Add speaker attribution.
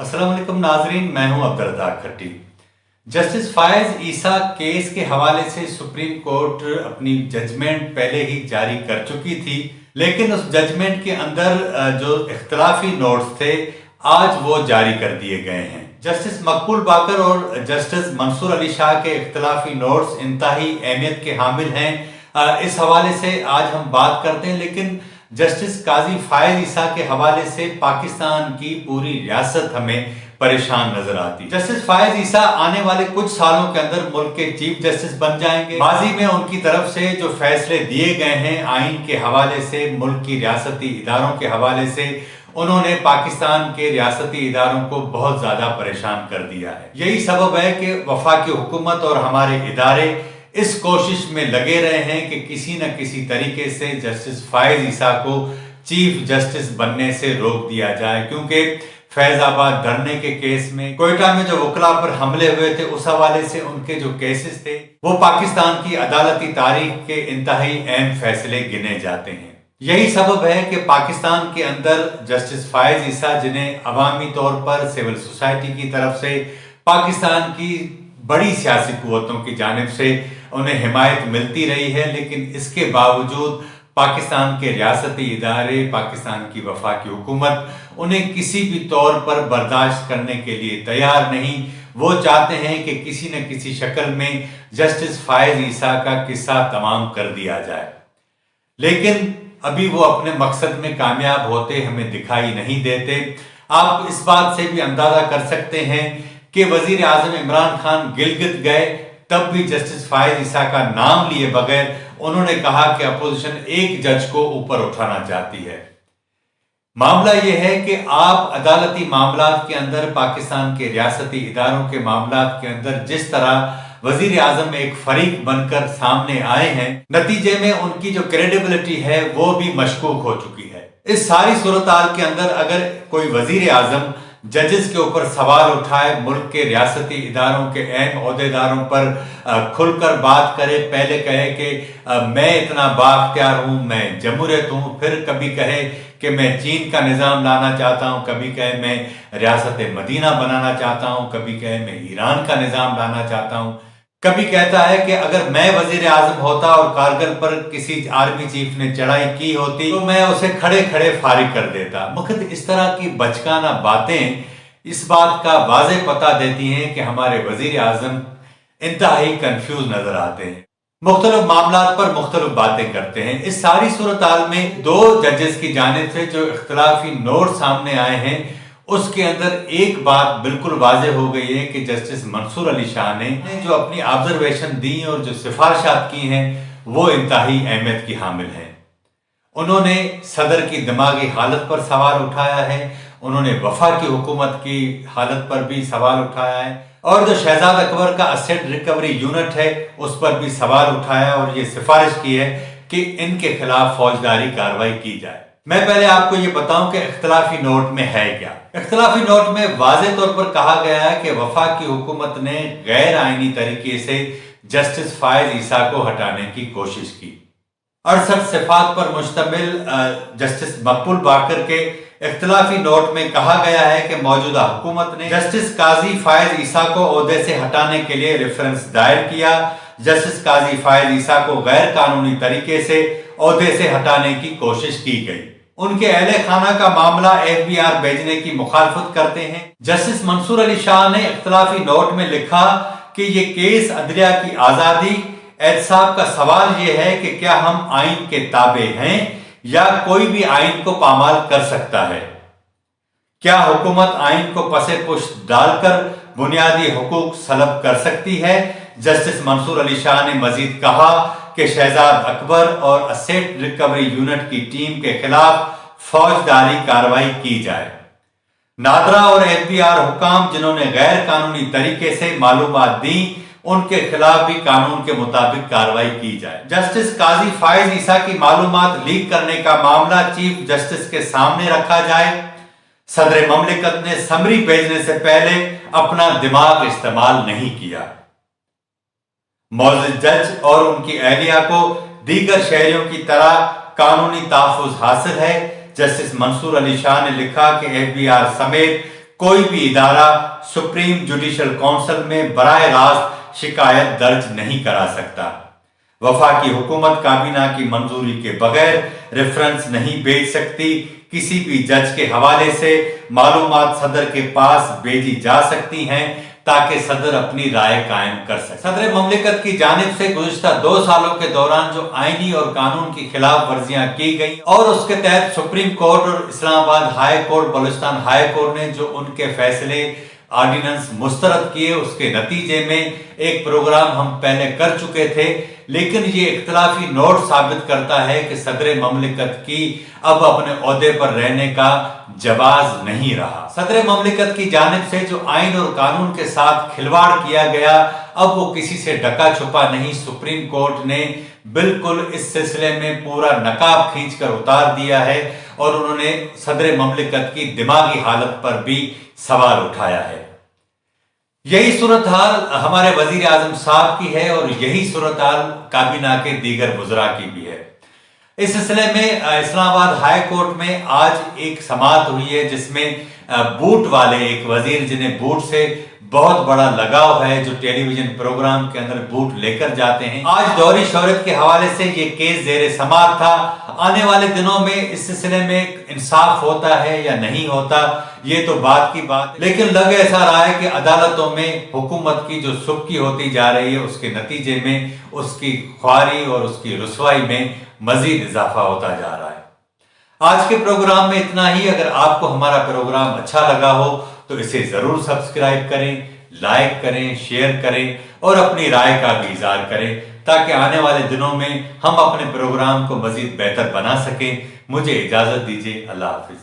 Speaker 1: अस्सलाम वालेकुम नाजरीन, मैं हूं अब्दुर्रज़ाक खट्टी। जस्टिस फायज ईसा केस के हवाले से सुप्रीम कोर्ट अपनी जजमेंट पहले ही जारी कर चुकी थी, लेकिन उस जजमेंट के अंदर जो इख्तलाफी नोट्स थे आज वो जारी कर दिए गए हैं। जस्टिस मकबूल बाकर और जस्टिस मंसूर अली शाह के इख्तलाफी नोट्स इंतहाई अहमियत के हामिल हैं। इस हवाले से आज हम बात करते हैं, लेकिन जस्टिस काजी फायज ईसा के हवाले से पाकिस्तान की पूरी रियासत हमें परेशान नजर आती। जस्टिस फायज ईसा आने वाले कुछ सालों के अंदर मुल्क के चीफ जस्टिस बन जाएंगे। माजी में उनकी तरफ से जो फैसले दिए गए हैं आइन के हवाले से, मुल्क की रियासती इदारों के हवाले से, उन्होंने पाकिस्तान के रियासती इदारों को बहुत ज्यादा परेशान कर दिया है। यही सबब है कि वफाकी हुकूमत और हमारे इदारे इस कोशिश में लगे रहे हैं कि किसी न किसी तरीके से जस्टिस फायज ईसा को चीफ जस्टिस बनने से रोक दिया जाए, क्योंकि फैजाबाद धरने के केस में, कोयटा में जो वकला पर हमले हुए थे उस हवाले से उनके जो केसेस थे वो पाकिस्तान की अदालती तारीख के इंतहाई अहम फैसले गिने जाते हैं। यही सबब है कि पाकिस्तान के अंदर जस्टिस फायज ईसा, जिन्हें अवामी तौर पर सिविल सोसाइटी की तरफ से, पाकिस्तान की बड़ी सियासी कुव्वतों की जानिब से उन्हें हिमायत मिलती रही है, लेकिन इसके बावजूद पाकिस्तान के रियासती इदारे, पाकिस्तान की वफाकी हुकूमत उन्हें किसी भी तौर पर बर्दाश्त करने के लिए तैयार नहीं। वो चाहते हैं कि किसी न किसी शक्ल में जस्टिस फायज ईसा का किस्सा तमाम कर दिया जाए, लेकिन अभी वो अपने मकसद में कामयाब होते हमें दिखाई नहीं देते। आप इस बात से भी अंदाजा कर सकते हैं कि वजीर आजम इमरान खान गिलगित गए, तब भी जस्टिस फायज ईसा का नाम लिए बगैर उन्होंने कहा कि अपोजिशन एक जज को ऊपर उठाना चाहती है। मामला यह है कि आप अदालती मामलात के अंदर, पाकिस्तान के रियासती इदारों के मामलात के अंदर जिस तरह वजीर आजम एक फरीक बनकर सामने आए हैं, नतीजे में उनकी जो क्रेडिबिलिटी है वो भी मशकूक हो चुकी है। इस सारी सूरत के अंदर अगर कोई वजीर आजम जजेस के ऊपर सवाल उठाए, मुल्क के रियासती इदारों के अहम ओहदेदारों पर खुलकर बात करे, पहले कहे कि मैं इतना बाख्तियार हूँ, मैं जमहूरियत हूँ, फिर कभी कहे कि मैं चीन का निज़ाम लाना चाहता हूँ, कभी कहे मैं रियासत मदीना बनाना चाहता हूँ, कभी कहे मैं ईरान का निज़ाम लाना चाहता हूँ, कभी कहता है कि अगर मैं वजीर आजम होता और कारगिल पर किसी आर्मी चीफ ने चढ़ाई की होती तो मैं उसे खड़े खड़े फारिग कर देता। मुख्त इस तरह की बचकाना बातें इस बात का वाज़ेह पता देती हैं कि हमारे वजीर आजम इंतहाई कंफ्यूज नजर आते हैं, मुख्तलिफ मामलात पर मुख्तलिफ बातें करते हैं। इस सारी सूरत में दो जजेस की जानिब से जो इख्तलाफी नोट सामने आए हैं उसके अंदर एक बात बिल्कुल वाज़ेह हो गई है कि जस्टिस मंसूर अली शाह ने जो अपनी ऑब्जर्वेशन दी और जो सिफारिशात की हैं वो इंतहाई अहमियत की हामिल हैं। उन्होंने सदर की दिमागी हालत पर सवाल उठाया है, उन्होंने वफा की हुकूमत की हालत पर भी सवाल उठाया है, और जो शहजाद अकबर का असेट रिकवरी यूनिट है उस पर भी सवाल उठाया और ये सिफारिश की है कि इनके खिलाफ फौजदारी कार्रवाई की जाए। मैं पहले आपको ये बताऊं कि इख्तलाफी नोट में है क्या। इख्तलाफी नोट में वाज़ेह तौर पर कहा गया है कि वफाकी हुकूमत ने गैर आईनी तरीके से जस्टिस फायज ईसा को हटाने की कोशिश की। 68 सिफात पर मुश्तमिल जस्टिस मकबूल बाकर के इख्तलाफी नोट में कहा गया है कि मौजूदा हुकूमत ने जस्टिस काजी फायज ईसा को ओहदे से हटाने के लिए रेफरेंस दायर किया। जस्टिस काजी फायज ईसा को गैर कानूनी तरीके से ओहदे से हटाने की कोशिश की गई। उनके अहले खाना का मामला FBI भेजने की मुखालफत करते हैं। जस्टिस मंसूर अली शाह ने इख्तलाफी नोट में लिखा कि ये केस अदलिया की आज़ादी, एहतसाब का सवाल यह है कि क्या हम आइन के ताबे हैं या कोई भी आइन को पामाल कर सकता है। क्या हुकूमत आइन को पसे पुश्त डालकर बुनियादी हुकूक सलब कर सकती है। जस्टिस मंसूर अली शाह ने मजीद कहा कि शहजाद अकबर और असेट रिकवरी यूनिट की टीम के खिलाफ फौजदारी कार्रवाई की जाए। नादरा और FBI हुकाम जिन्होंने गैर कानूनी तरीके से मालूमात दी, उनके खिलाफ भी कानून के मुताबिक कार्रवाई की जाए। जस्टिस काजी फायज ईसा की मालूमात लीक करने का मामला चीफ जस्टिस के सामने रखा जाए। सदर ममलिकत ने समरी भेजने से पहले अपना दिमाग इस्तेमाल नहीं किया। मौजूद जज और उनकी अहलिया को दीगर शहरियों की तरह कानूनी तहफ़्फ़ुज़ हासिल है। जस्टिस मंसूर अली शाह ने लिखा कि FBI समेत कोई भी इदारा सुप्रीम जुडिशल काउंसिल में बराह रास्त शिकायत दर्ज नहीं करा सकता। वफाकी हुकूमत काबीना की मंजूरी के बगैर रेफरेंस नहीं भेज सकती। किसी भी जज के हवाले से मालूमात सदर के पास भेजी जा सकती हैं ताकि सदर अपनी राय कायम कर सके। सदर ममलिकत की जानिब से गुज़िश्ता 2 सालों के दौरान जो आईनी और कानून की खिलाफ वर्जियां की गई और उसके तहत सुप्रीम कोर्ट और Islamabad high court, Balochistan high court ने जो उनके फैसले ऑर्डिनेंस मुस्तरद किए, उसके नतीजे में एक प्रोग्राम हम पहले कर चुके थे, लेकिन ये इख्तलाफी नोट साबित करता है कि सदर ममलिकत की अब अपने ओहदे पर रहने का जवाज नहीं रहा। सदर ममलिकत की जानिब से जो आइन और कानून के साथ खिलवाड़ किया गया, अब वो किसी से ढका छुपा नहीं। सुप्रीम कोर्ट ने बिल्कुल इस सिलसिले में पूरा नकाब खींचकर उतार दिया है और उन्होंने सदर ममलिकत की दिमागी हालत पर भी सवाल उठाया है। यही सूरत हाल हमारे वजीर आजम साहब की है और यही सूरत हाल काबीना के दीगर वज़रा की भी है। इस सिलसिले में इस्लामाबाद हाई कोर्ट में आज एक समाअत हुई है जिसमें बूट वाले एक वजीर, जिन्हें बूट से बहुत बड़ा लगाव है, जो टेलीविजन प्रोग्राम के अंदर बूट लेकर जाते हैं, आज दौरी शोहरत के हवाले से ये केस ज़ेरे समाअत था। आने वाले दिनों में इस सिलसिले में इंसाफ होता है या नहीं होता, ये तो बात की बात है, लेकिन लग ऐसा रहा है कि अदालतों में हुकूमत की जो सुबकी होती जा रही है, उसके नतीजे में उसकी ख्वारी और उसकी रुसवाई में मजीद इजाफा होता जा रहा है। आज के प्रोग्राम में इतना ही। अगर आपको हमारा प्रोग्राम अच्छा लगा हो तो इसे जरूर सब्सक्राइब करें, लाइक करें, शेयर करें और अपनी राय का भी इज़हार करें ताकि आने वाले दिनों में हम अपने प्रोग्राम को मजीद बेहतर बना सकें। मुझे इजाजत दीजिए। अल्लाह हाफिज।